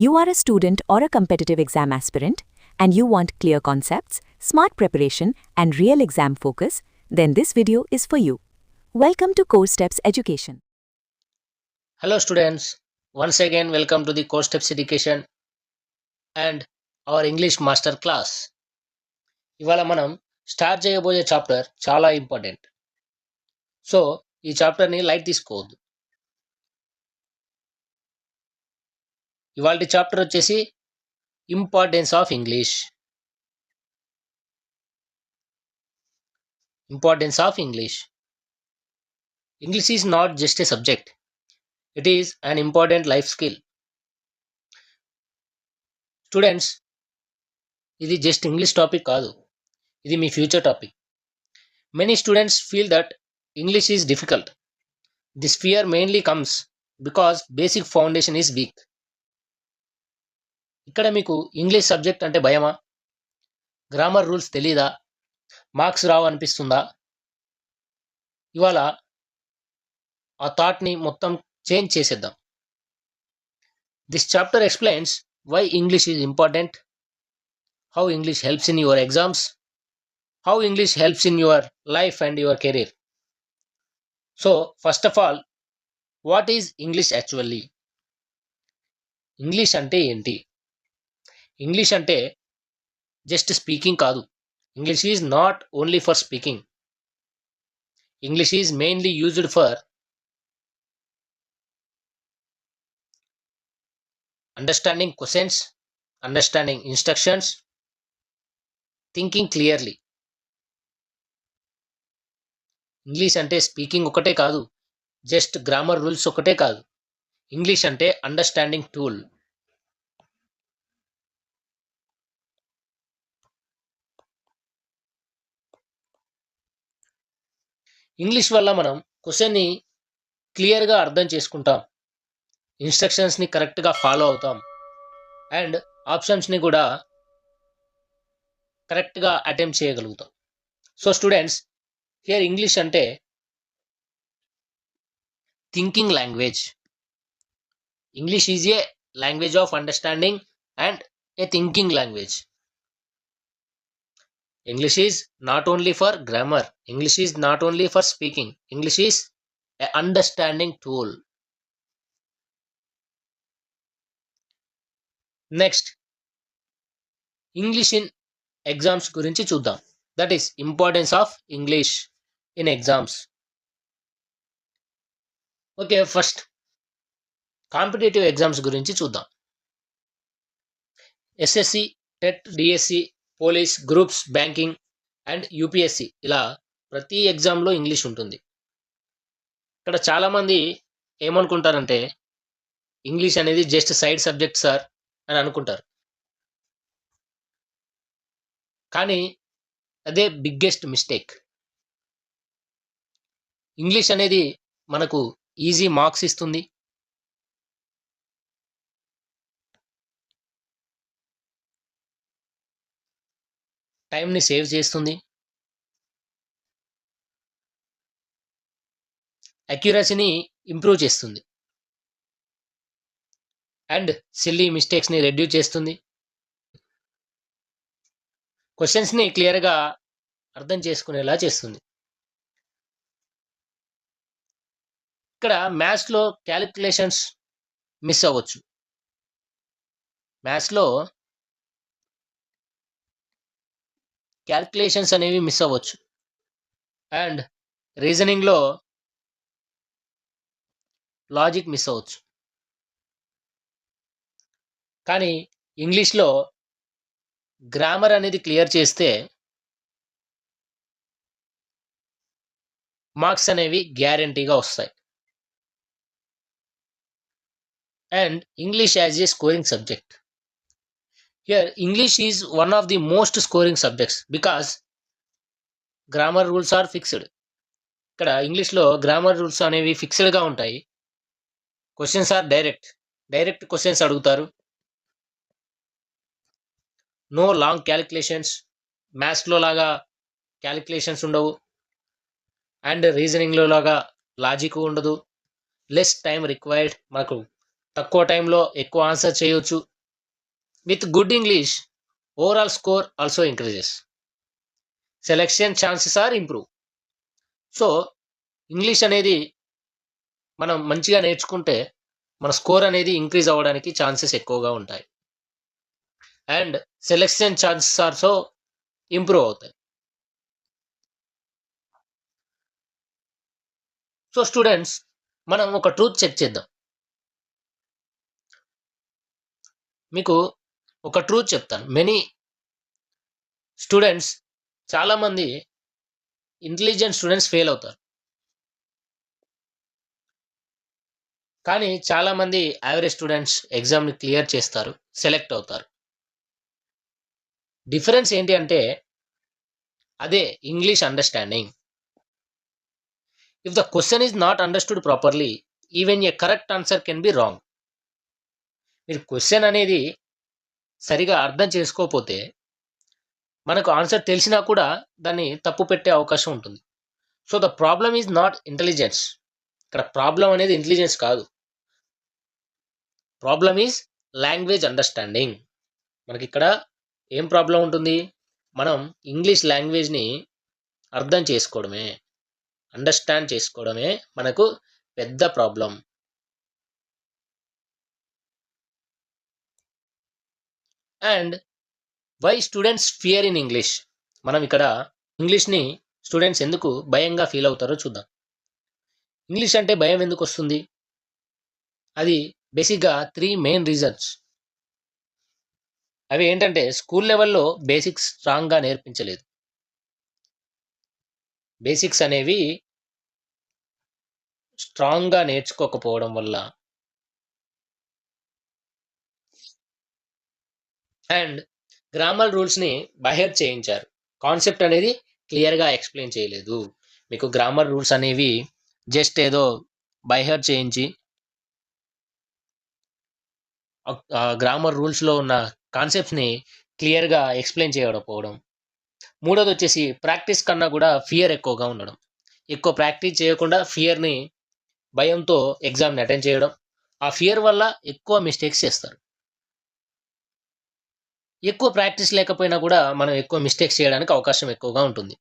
You are a student or a competitive exam aspirant and you want clear concepts, smart preparation and real exam focus, then this video is for you. Welcome to Core Steps Education. Hello students, once again welcome to the Core Steps Education and our English Master class. ఇవాళ మనం start చేయబోయే chapter చాలా important. So ఈ చాప్టర్ని light తీసుకోవద్దు. ఇవాళ chapter వచ్చేసి importance of English. Importance of English. English is not just a subject. It is an important life skill. Students, ఇది just English topic కాదు, ఇది మీ future topic. Many students feel that English is difficult. This fear mainly comes because basic foundation is weak. ఇక్కడ మీకు English subject అంటే భయమా? Grammar rules తెలీదా? Marks రావు అనిపిస్తుందా? ఇవాళ ఆ థాట్ని మొత్తం చేంజ్ చేసేద్దాం. This chapter explains why English is important, how English helps in your exams, how English helps in your life and your career. So, first of all, what is English actually? English అంటే ఏంటి? English అంటే just speaking కాదు. English is not only for speaking. English is mainly used for understanding questions, understanding instructions, thinking clearly. English అంటే speaking ఒకటే కాదు, just grammar rules ఒకటే కాదు. English అంటే అండర్స్టాండింగ్ టూల్. ఇంగ్లీష్ వల్ల మనం క్వశ్చన్ని క్లియర్గా అర్థం చేసుకుంటాం, ఇన్స్ట్రక్షన్స్ని కరెక్ట్గా ఫాలో అవుతాం అండ్ ఆప్షన్స్ని కూడా కరెక్ట్గా అటెంప్ట్ చేయగలుగుతాం. సో స్టూడెంట్స్, హియర్ ఇంగ్లీష్ అంటే thinking language. English is A language of understanding and A thinking language. English is not only for grammar. English is not only for speaking. English is a understanding tool. Next, English in exams గురించి చూద్దాం. That is importance of English in exams. Okay, first competitive exams గురించి చూద్దాం. SSC, TET, DSC, police, groups, banking and UPSC, ఇలా ప్రతి ఎగ్జామ్లో English ఉంటుంది. ఇక్కడ చాలామంది ఏమనుకుంటారంటే ఇంగ్లీష్ అనేది జస్ట్ సైడ్ సబ్జెక్ట్ సార్ అని అనుకుంటారు. కానీ అదే బిగ్గెస్ట్ మిస్టేక్. ఇంగ్లీష్ అనేది మనకు ఈజీ మార్క్స్ ఇస్తుంది, టైంని సేవ్ చేస్తుంది, అక్యురసీని ఇంప్రూవ్ చేస్తుంది అండ్ సిల్లీ మిస్టేక్స్ని రెడ్యూస్ చేస్తుంది, క్వశ్చన్స్ని క్లియర్గా అర్థం చేసుకునేలా చేస్తుంది. ఇక్కడ మ్యాథ్స్లో క్యాలిక్యులేషన్స్ మిస్ అవ్వచ్చు. మ్యాథ్స్లో క్యాల్కులేషన్స్ అనేవి మిస్ అవ్వచ్చు అండ్ రీజనింగ్లో లాజిక్ మిస్ అవ్వచ్చు. కానీ ఇంగ్లీష్లో గ్రామర్ అనేది క్లియర్ చేస్తే మార్క్స్ అనేవి గ్యారంటీగా వస్తాయి. And English as a scoring subject. Here, English is one of the most scoring subjects because grammar rules are fixed. ఇక్కడ ఇంగ్లీష్లో గ్రామర్ రూల్స్ అనేవి ఫిక్స్డ్గా ఉంటాయి. క్వశ్చన్స్ ఆర్ డైరెక్ట్ క్వశ్చన్స్ అడుగుతారు. No long calculations. మ్యాథ్స్లో లాగా క్యాలిక్యులేషన్స్ ఉండవు అండ్ రీజనింగ్లో లాగా లాజిక్ ఉండదు. Less time required. మనకు తక్కువ టైంలో ఎక్కువ ఆన్సర్ చేయొచ్చు. With good English, overall score also increases. Selection chances are improve. So English అనేది మనం మంచిగా నేర్చుకుంటే మన స్కోర్ అనేది ఇంక్రీజ్ అవ్వడానికి ఛాన్సెస్ ఎక్కువగా ఉంటాయి. And selection chances also improve అవుతాయి. సో స్టూడెంట్స్, మనం ఒక ట్రూత్ చెక్ చేద్దాం. మీకు ఒక ట్రూత్ చెప్తాను. మెనీ స్టూడెంట్స్, చాలామంది ఇంటెలిజెంట్ స్టూడెంట్స్ ఫెయిల్ అవుతారు, కానీ చాలామంది యావరేజ్ స్టూడెంట్స్ ఎగ్జామ్ని క్లియర్ చేస్తారు, సెలెక్ట్ అవుతారు. డిఫరెన్స్ ఏంటి అంటే అదే English understanding. If the question is not understood properly, even a correct answer can be wrong. మీరు క్వశ్చన్ అనేది సరిగా అర్థం చేసుకోకపోతే మనకు ఆన్సర్ తెలిసినా కూడా దాన్ని తప్పు పెట్టే అవకాశం ఉంటుంది. So the problem is not intelligence. ఇక్కడ ప్రాబ్లం అనేది ఇంటెలిజెన్స్ కాదు, ప్రాబ్లమ్ ఈజ్ లాంగ్వేజ్ అండర్స్టాండింగ్. మనకి ఇక్కడ ఏం ప్రాబ్లం ఉంటుంది? మనం ఇంగ్లీష్ లాంగ్వేజ్ని అర్థం చేసుకోవడమే, అండర్స్టాండ్ చేసుకోవడమే మనకు పెద్ద problem. And why students fear in English. మనం ఇక్కడ ఇంగ్లీష్ని స్టూడెంట్స్ ఎందుకు భయంగా ఫీల్ అవుతారో చూద్దాం. ఇంగ్లీష్ అంటే భయం ఎందుకు వస్తుంది? అది బేసిక్గా 3 మెయిన్ రీజన్స్. అవి ఏంటంటే, స్కూల్ లెవెల్లో బేసిక్స్ స్ట్రాంగ్గా నేర్పించలేదు. బేసిక్స్ అనేవి స్ట్రాంగ్గా నేర్చుకోకపోవడం వల్ల, అండ్ గ్రామర్ రూల్స్ని బైహెర్ట్ చేయించారు. కాన్సెప్ట్ అనేది క్లియర్గా ఎక్స్ప్లెయిన్ చేయలేదు. మీకు గ్రామర్ రూల్స్ అనేవి జస్ట్ ఏదో బైహెర్ట్ చేయించి గ్రామర్ రూల్స్లో ఉన్న కాన్సెప్ట్స్ని క్లియర్గా ఎక్స్ప్లెయిన్ చేయకపోవడం. మూడోది వచ్చేసి ప్రాక్టీస్ కన్నా కూడా ఫియర్ ఎక్కువగా ఉండడం. ఎక్కువ ప్రాక్టీస్ చేయకుండా ఫియర్ని, భయంతో ఎగ్జామ్ని అటెండ్ చేయడం. ఆ ఫియర్ వల్ల ఎక్కువ మిస్టేక్స్ చేస్తారు. ఎక్కువ ప్రాక్టీస్ లేకపోయినా కూడా మనం ఎక్కువ మిస్టేక్స్ చేయడానికి అవకాశం ఎక్కువగా ఉంటుంది.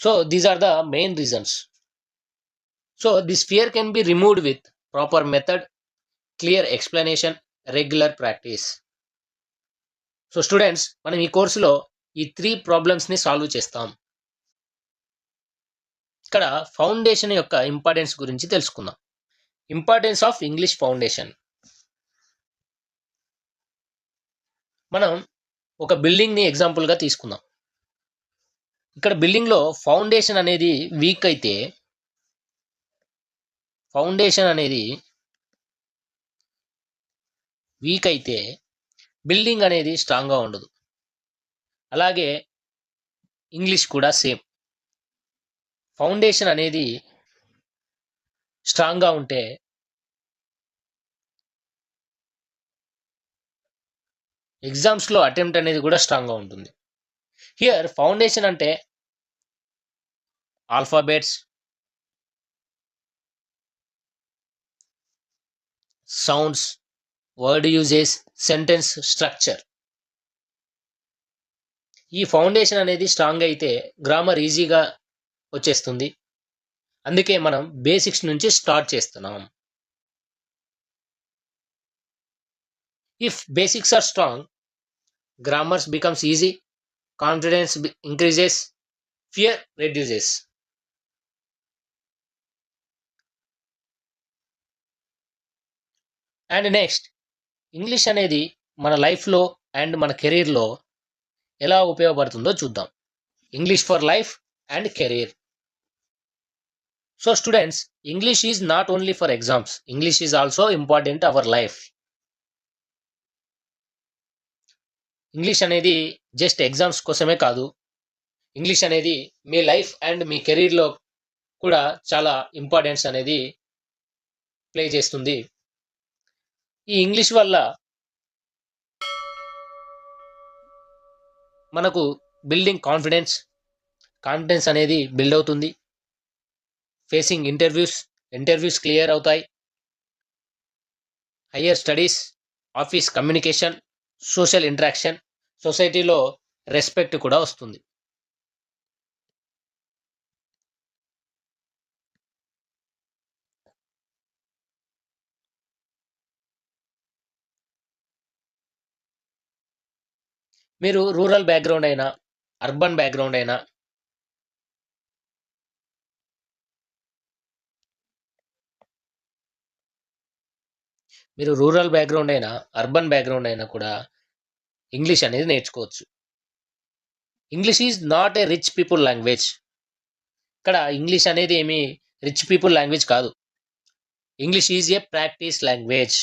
So these are the main reasons. So this fear can be removed with proper method, clear explanation, regular practice. So students, మనం ఈ కోర్సులో ఈ 3 ప్రాబ్లమ్స్ని సాల్వ్ చేస్తాం. ఇక్కడ ఫౌండేషన్ యొక్క ఇంపార్టెన్స్ గురించి తెలుసుకుందాం. Importance of English foundation. మనం ఒక బిల్డింగ్ని ఎగ్జాంపుల్గా తీసుకుందాం. ఇక్కడ బిల్డింగ్లో ఫౌండేషన్ అనేది వీక్ అయితే, బిల్డింగ్ అనేది స్ట్రాంగ్గా ఉండదు. అలాగే ఇంగ్లీష్ కూడా సేమ్. ఫౌండేషన్ అనేది స్ట్రాంగ్గా ఉంటే ఎగ్జామ్స్లో అటెంప్ట్ అనేది కూడా స్ట్రాంగ్గా ఉంటుంది. హియర్ ఫౌండేషన్ అంటే alphabets, sounds, word uses, sentence structure. ఈ ఫౌండేషన్ అనేది స్ట్రాంగ్ అయితే గ్రామర్ ఈజీగా వచ్చేస్తుంది. అందుకే మనం బేసిక్స్ నుంచి స్టార్ట్ చేస్తున్నాం. If basics are strong, grammars becomes easy, confidence increases, fear reduces. And next, English అనేది మన లైఫ్లో అండ్ మన కెరీర్లో ఎలా ఉపయోగపడుతుందో చూద్దాం. English for life and career. So students, English is not only for exams. English is also important our life. English అనేది just exams కోసమే కాదు. ఇంగ్లీష్ అనేది మీ లైఫ్ అండ్ మీ కెరీర్లో కూడా చాలా ఇంపార్టెన్స్ అనేది ప్లే చేస్తుంది. ఈ ఇంగ్లీష్ వల్ల మనకు బిల్డింగ్ కాన్ఫిడెన్స్ అనేది బిల్డ్ అవుతుంది. ఫేసింగ్ ఇంటర్వ్యూస్ క్లియర్ అవుతాయి. Higher studies office communication, social interaction, సొసైటీలో రెస్పెక్ట్ కూడా వస్తుంది. మీరు రూరల్ బ్యాక్గ్రౌండ్ అయినా, అర్బన్ బ్యాక్గ్రౌండ్ అయినా, మీరు రూరల్ బ్యాక్గ్రౌండ్ అయినా, అర్బన్ బ్యాక్గ్రౌండ్ అయినా కూడా ఇంగ్లీష్ అనేది నేర్చుకోవచ్చు. English is not a rich people language. ఇక్కడ ఇంగ్లీష్ అనేది ఏమి రిచ్ పీపుల్ లాంగ్వేజ్ కాదు. English is A practice language.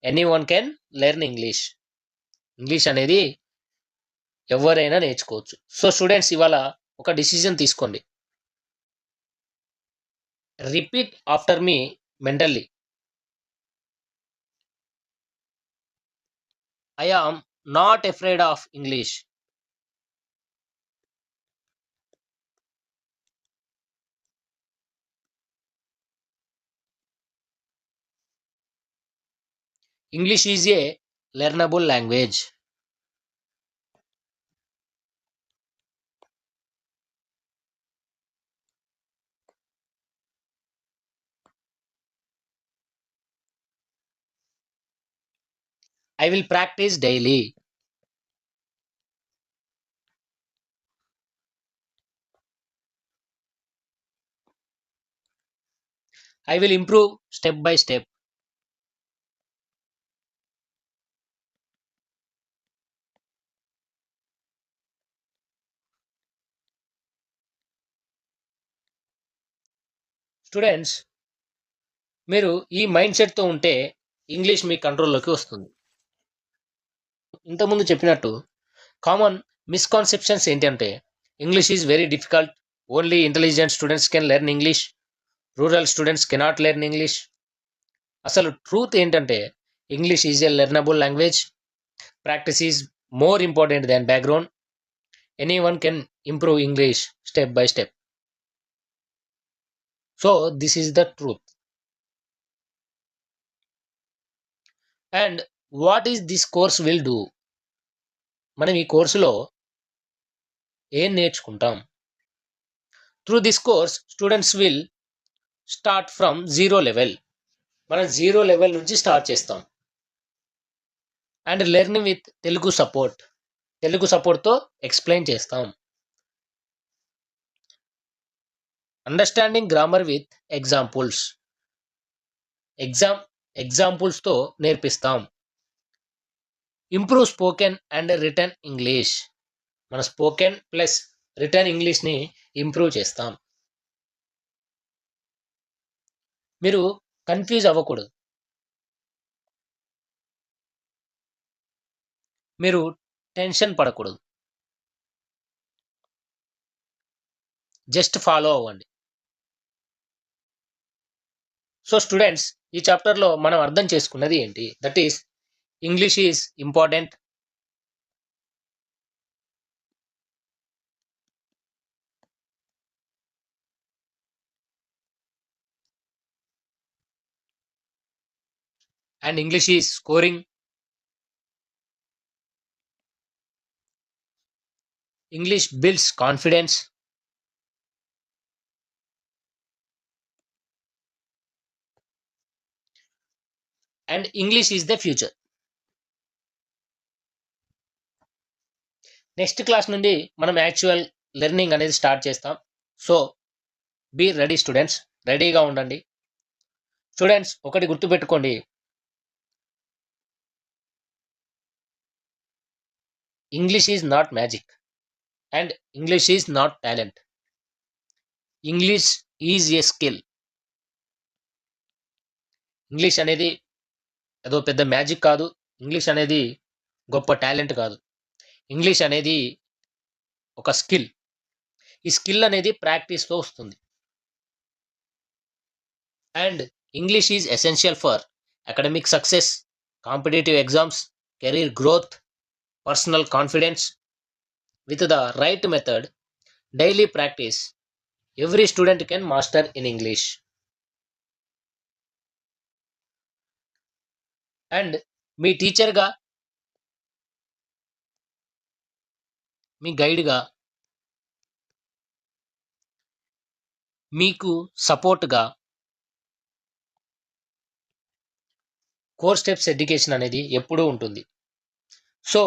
Any one can learn English. English అనేది ఎవరైనా నేర్చుకోవచ్చు. సో స్టూడెంట్స్, ఇవాళ ఒక డిసిజన్ తీసుకోండి. Repeat after me mentally. I am not afraid of English. English is a learnable language. I will practice daily. I will improve step by step. Students, మీరు ఈ mind సెట్తో ఉంటే English మీ కంట్రోల్లోకి వస్తుంది. ఇంతకుముందు చెప్పినట్టు కామన్ మిస్కాన్సెప్షన్స్ ఏంటంటే English is very difficult, only intelligent students can learn English, rural students cannot learn English. అసలు truth ఏంటంటే English is A learnable language. Practice is more important than background. Any one can improve English step by step. So this is the truth. And what is this course will do? మనం ఈ కోర్సులో ఏం నేర్చుకుంటాం? Through this course students will start from zero level. మనం zero level నుంచి start చేస్తాం. And learn with Telugu support. Telugu సపోర్ట్తో explain చేస్తాం. Understanding grammar with examples. ఎగ్జాంపుల్స్తో నేర్పిస్తాం. Improve spoken and written English. మన స్పోకెన్ ప్లస్ రిటర్న్ ఇంగ్లీష్ని ఇంప్రూవ్ చేస్తాం. మీరు కన్ఫ్యూజ్ అవ్వకూడదు. మీరు టెన్షన్ పడకూడదు. జస్ట్ ఫాలో అవ్వండి. సో స్టూడెంట్స్, ఈ చాప్టర్లో మనం అర్థం చేసుకున్నది ఏంటి? That is English is important. And English is scoring. English builds confidence. And English is the future. Next class నుండి మనం యాక్చువల్ లెర్నింగ్ అనేది స్టార్ట్ చేస్తాం. So be ready students. రెడీగా ఉండండి. స్టూడెంట్స్, ఒకటి గుర్తుపెట్టుకోండి, English is not magic and English is not talent. English is a skill. English అనేది ఏదో పెద్ద మ్యాజిక్ కాదు. ఇంగ్లీష్ అనేది గొప్ప టాలెంట్ కాదు. ఇంగ్లీష్ అనేది ఒక స్కిల్. ఈ స్కిల్ అనేది ప్రాక్టీస్తో వస్తుంది. And English is essential for academic success, competitive exams, career growth, personal confidence. With the right method, daily practice, every student can master in English. And మీ టీచర్గా, మీ గైడ్గా, మీకు సపోర్ట్గా కోర్ స్టెప్స్ ఎడ్యుకేషన్ అనేది ఎప్పుడూ ఉంటుంది. So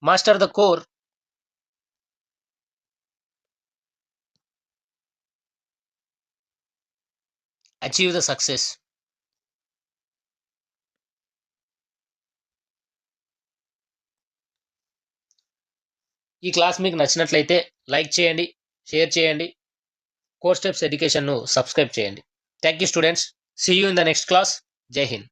master the core, achieve the success. ఈ class మీకు నచ్చినట్లయితే లైక్ చేయండి, షేర్ చేయండి, కోర్ స్టెప్స్ ఎడ్యుకేషన్ను సబ్స్క్రైబ్ చేయండి. Thank you students. See you in the next class. జై హింద్.